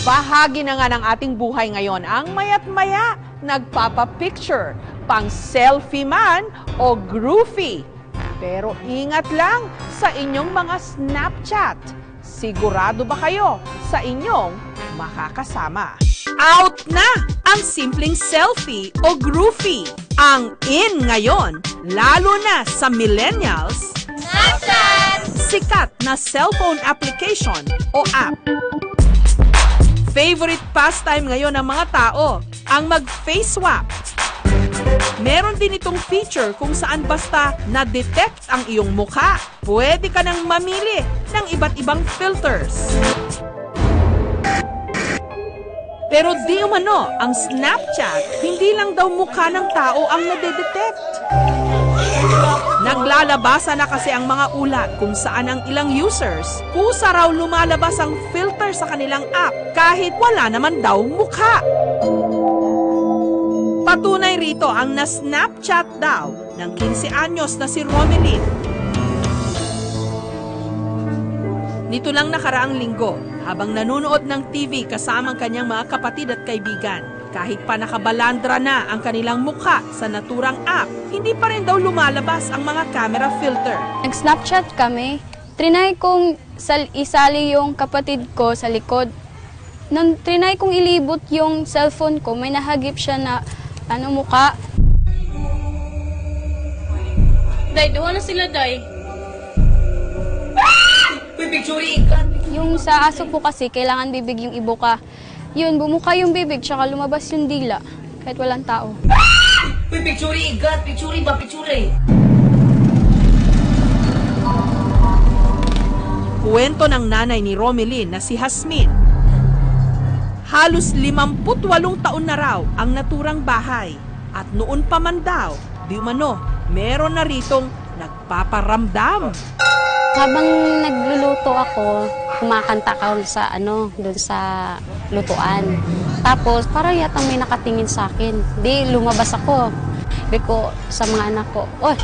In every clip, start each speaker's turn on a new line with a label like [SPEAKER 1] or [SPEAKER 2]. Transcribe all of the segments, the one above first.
[SPEAKER 1] Bahagi na nga ng ating buhay ngayon ang maya't maya nagpapapicture, pang selfie man o groovy. Pero ingat lang sa inyong mga Snapchat. Sigurado ba kayo sa inyong makakasama? Out na ang simpleng selfie o groovy. Ang in ngayon, lalo na sa millennials, Snapchat! Sikat na cellphone application o app. Favorite pastime ngayon ng mga tao, ang mag-face swap. Meron din itong feature kung saan basta na-detect ang iyong mukha, pwede ka nang mamili ng iba't ibang filters. Pero di umano, ang Snapchat, hindi lang daw mukha ng tao ang nade-detect. Naglalabasa na kasi ang mga ulat kung saan ang ilang users, kusa raw lumalabas ang filter sa kanilang app kahit wala naman daw mukha. Patunay rito ang na-Snapchat daw ng 15 anyos na si Romelyn. Nito lang nakaraang linggo, habang nanonood ng TV kasama ang kanyang mga kapatid at kaibigan, kahit pa nakabalandra na ang kanilang mukha sa naturang app, hindi pa rin daw lumalabas ang mga camera filter.
[SPEAKER 2] Nag-Snapchat kami. Trinay kong isali yung kapatid ko sa likod. Nung trinay kong ilibot yung cellphone ko, may nahagip siya na mukha.
[SPEAKER 3] Day, doon na sila, Day.
[SPEAKER 2] Yung sa aso po kasi, kailangan bibig yung ibuka. Yun, bumuka yung bibig, tsaka lumabas yung dila, kahit walang tao.
[SPEAKER 3] Picture ba?
[SPEAKER 1] Kwento ng nanay ni Romelyn na si Hasmin. Halos 58 taon na raw ang naturang bahay. At noon pa man daw, di umano, meron na ritong nagpaparamdam.
[SPEAKER 2] Habang nagluluto ako, kumakanta ako sa doon sa lutuan. Tapos parang yatang may nakatingin sa akin. Di lumabas ako. Sabi ko sa mga anak ko, "Oy,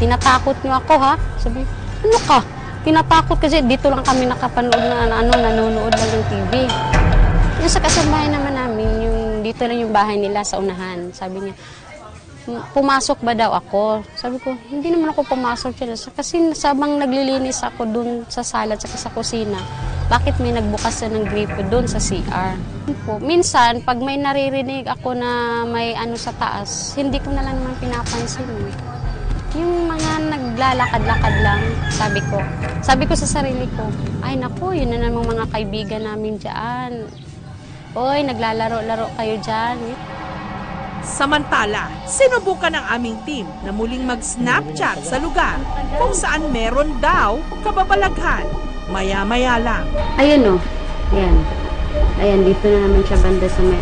[SPEAKER 2] tinatakot niyo ako ha?" Sabi, "Ano ka? Tinatakot kasi dito lang kami nakapanood na nanonood lang ng TV." Yung sa kasambahay naman namin, yung dito lang yung bahay nila sa unahan. Sabi niya, "Pumasok ba daw ako?" Sabi ko, "Hindi naman ako pumasok dyan." Kasi sabang naglilinis ako dun sa sala at sa kusina, bakit may nagbukas na ng gripo dun sa CR? Minsan, pag may naririnig ako na may sa taas, hindi ko na lang naman pinapansin. Yung mga naglalakad-lakad lang, sabi ko sa sarili ko, "Ay naku, yun na namang mga kaibigan namin dyan. Oy, naglalaro-laro kayo dyan."
[SPEAKER 1] Samantala, sinubukan ng aming team na muling mag-Snapchat sa lugar kung saan meron daw kababalaghan. Maya-maya lang.
[SPEAKER 2] Ayun o. Ayan. Ayan, dito na naman siya banda sa may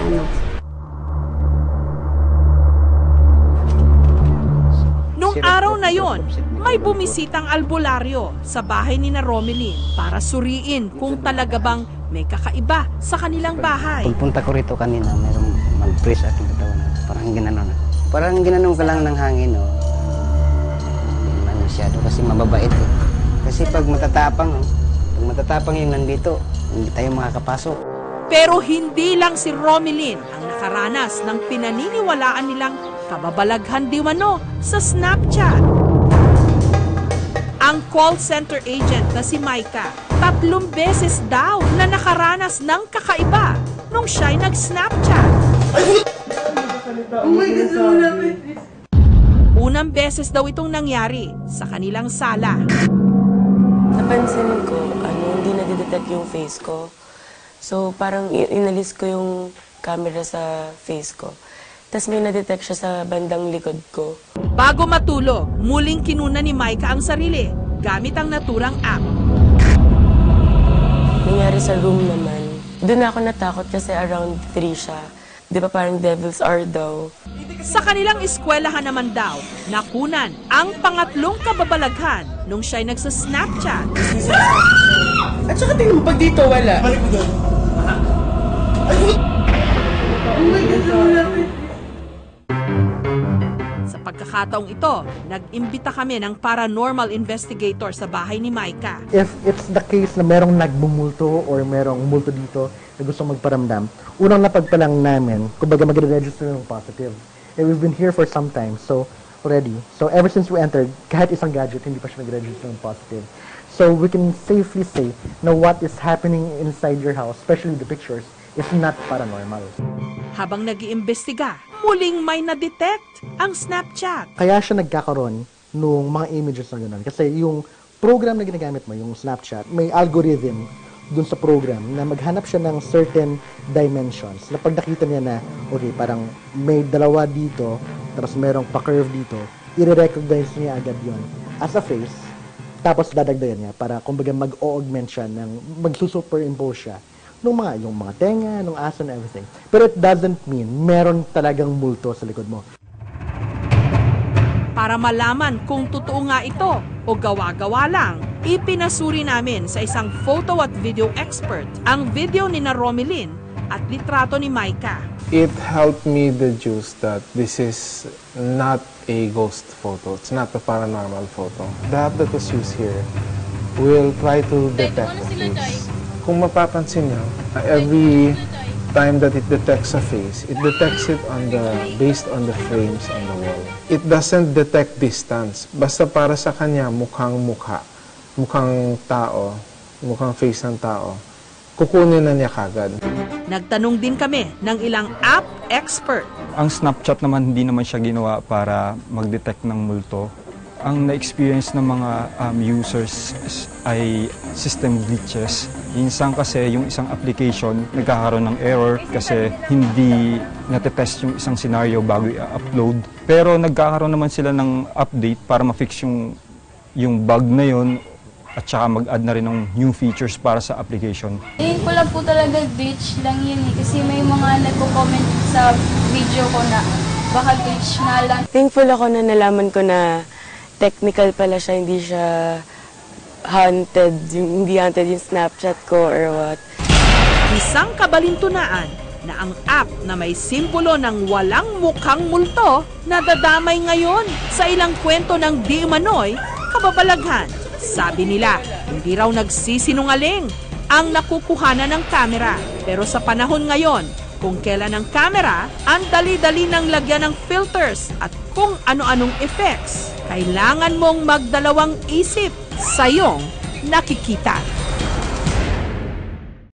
[SPEAKER 1] Nung araw na yon, may bumisitang albularyo sa bahay ni na Romelyn para suriin kung talaga bang may kakaiba sa kanilang bahay.
[SPEAKER 4] Pagpunta ko rito kanina, mayroong mag-press aking katawan. Parang ginanon ka lang ng hangin, no? Hindi naman masyado kasi mababait eh. Kasi pag matatapang yung nandito, hindi tayo makakapasok.
[SPEAKER 1] Pero hindi lang si Romelyn ang nakaranas ng pinaniniwalaan nilang kababalaghan di umano sa Snapchat. Ang call center agent na si Micah, 3 beses daw na nakaranas ng kakaiba nung siya'y nag-Snapchat. Unang beses daw itong nangyari sa kanilang sala.
[SPEAKER 5] Napansin ko, hindi na-detect yung face ko. So, parang inalis ko yung camera sa face ko. Tapos may na-detect siya sa bandang likod ko.
[SPEAKER 1] Bago matulog, muling kinuna ni Micah ang sarili gamit ang naturang app.
[SPEAKER 5] Nangyari sa room naman. Doon ako natakot kasi around 3 siya. Di ba parang devil's hour daw?
[SPEAKER 1] Sa kanilang eskwelahan naman daw, nakunan ang pangatlong kababalaghan nung siya'y nagsa-Snapchat.
[SPEAKER 3] At saka tingnan mo, pag dito wala.
[SPEAKER 1] Sa pagkakataong ito, nag-imbita kami ng paranormal investigator sa bahay ni Micah.
[SPEAKER 6] If it's the case na merong nagbumulto or merong multo dito, na gusto magparamdam, unang napagpalang namin, kumbaga magre-register ng positive. And we've been here for some time, so already. So ever since we entered, kahit isang gadget, hindi pa siya nag-register ng positive. So we can safely say na what is happening inside your house, especially the pictures, is not paranormal.
[SPEAKER 1] Habang nag-iimbestiga, muling may na-detect ang Snapchat.
[SPEAKER 6] Kaya siya nagkakaroon nung mga images na gano'n. Kasi yung program na ginagamit mo, yung Snapchat, may algorithm dun sa program na maghanap siya ng certain dimensions. Na pag nakita niya na, okay, parang may dalawa dito, tapos merong pa-curve dito, i-recognize niya agad yon as a face, tapos dadagdagan niya para kumbaga mag-augment siya, magsusuperimpose siya yung mga tenga, nung aso and everything. Pero it doesn't mean meron talagang multo sa likod mo.
[SPEAKER 1] Para malaman kung totoo nga ito o gawa-gawa lang, ipinasuri namin sa isang photo at video expert ang video ni na Romelyn at litrato ni Micah.
[SPEAKER 7] It helped me deduce that this is not a ghost photo. It's not a paranormal photo. The app that was used here will try to detect a face. Kung mapapansin niyo, every time that it detects a face, it detects it based on the frames on the wall. It doesn't detect distance. Basta para sa kanya, mukhang mukha, mukhang tao, mukhang face ng tao, kukunin na niya kagad.
[SPEAKER 1] Nagtanong din kami ng ilang app expert.
[SPEAKER 8] Ang Snapchat naman, hindi naman siya ginawa para mag-detect ng multo. Ang na-experience ng mga users ay system glitches. Minsan kasi yung isang application nagkakaroon ng error kasi hindi natetest yung isang scenario bago i-upload. Pero nagkakaroon naman sila ng update para ma-fix yung bug na yun at saka mag-add na rin ng new features para sa application.
[SPEAKER 9] Yun ko lang po talaga glitch lang yun kasi may mga nagko-comment sa video ko na baka glitch na lang.
[SPEAKER 5] Thankful ako na nalaman ko na technical pala siya, hindi siya hindi haunted yung Snapchat ko or what.
[SPEAKER 1] Isang kabalintunaan na ang app na may simbolo ng walang mukhang multo nadadamay ngayon sa ilang kwento ng di umano'y kababalaghan. Sabi nila, hindi raw nagsisinungaling ang nakukuhanan ng kamera. Pero sa panahon ngayon, kung kailan ang kamera, ang dali-dali ng lagyan ng filters at kung ano-anong effects. Kailangan mong magdalawang isip sa iyong nakikita.